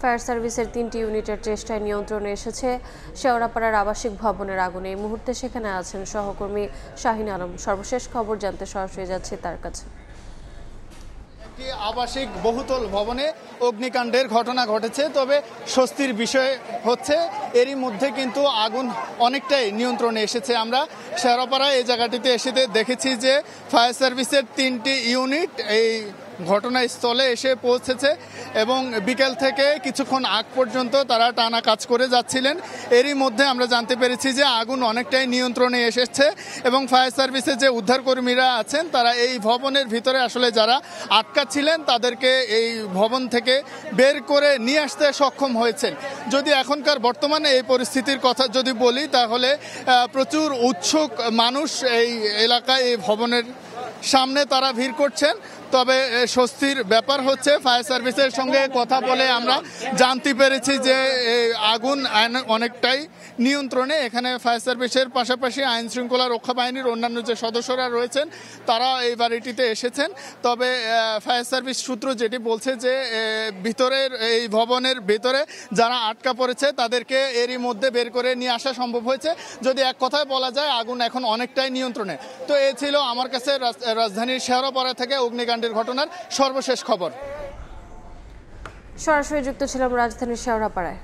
Fire সার্ভিসের ৩টি ইউনিটের চেষ্টায় নিয়ন্ত্রণে এসেছে শেওড়াপাড়ার আবাসিক ভবনের আগুন। এই মুহূর্তে সেখানে আছেন সহকর্মী শাহিন আলম। সর্বশেষ খবর জানতে সরাসরি যাচ্ছে তার কাছে। একটি আবাসিক বহুতল ভবনে অগ্নিকাণ্ডের ঘটনা ঘটেছে, তবে স্বস্তির বিষয় হচ্ছে এরই মধ্যে কিন্তু আগুন অনেকটাই নিয়ন্ত্রণে এসেছে। আমরা শেওড়াপাড়া এই জায়গাটিতে এসে দেখেছি যে ফায়ার সার্ভিসের 3টি ইউনিট এই ঘটনাস্থলে এসে পৌঁছেছে এবং বিকেল থেকে কিছুক্ষণ আগ পর্যন্ত তারা টানা কাজ করে যাচ্ছিলেন। এরই মধ্যে আমরা জানতে পেরেছি যে আগুন অনেকটাই নিয়ন্ত্রণে এসেছে এবং ফায়ার সার্ভিসের যে উদ্ধারকর্মীরা আছেন তারা এই ভবনের ভিতরে আসলে যারা আটকা ছিলেন তাদেরকে এই ভবন থেকে বের করে নিয়ে আসতে সক্ষম হয়েছেন। যদি এখনকার বর্তমানে এই পরিস্থিতির কথা যদি বলি তাহলে প্রচুর উৎসুক মানুষ এই এলাকায় এই ভবনের সামনে তারা ভিড় করছেন। তবে স্বস্তির ব্যাপার হচ্ছে ফায়ার সার্ভিসের সঙ্গে কথা বলে আমরা জানতে পেরেছি যে আগুন অনেকটাই নিয়ন্ত্রণে। এখানে ফায়ার সার্ভিসের পাশাপাশি আইন শৃঙ্খলা রক্ষা বাহিনীর অন্যান্য যে সদস্যরা রয়েছেন তারা এই বাড়িটিতে এসেছেন। তবে ফায়ার সার্ভিস সূত্র যেটি বলছে যে ভিতরের এই ভবনের ভিতরে যারা আটকা পড়েছে তাদেরকে এরই মধ্যে বের করে নিয়ে আসা সম্ভব হয়েছে। যদি এক কথায় বলা যায় আগুন এখন অনেকটাই নিয়ন্ত্রণে। তো এই ছিল আমার কাছে রাজধানীর শেওড়াপাড়া থেকে অগ্নিকাণ্ডের ঘটনার সর্বশেষ খবর। সরাসরি যুক্ত ছিলাম রাজধানীর শেওড়াপাড়ায়।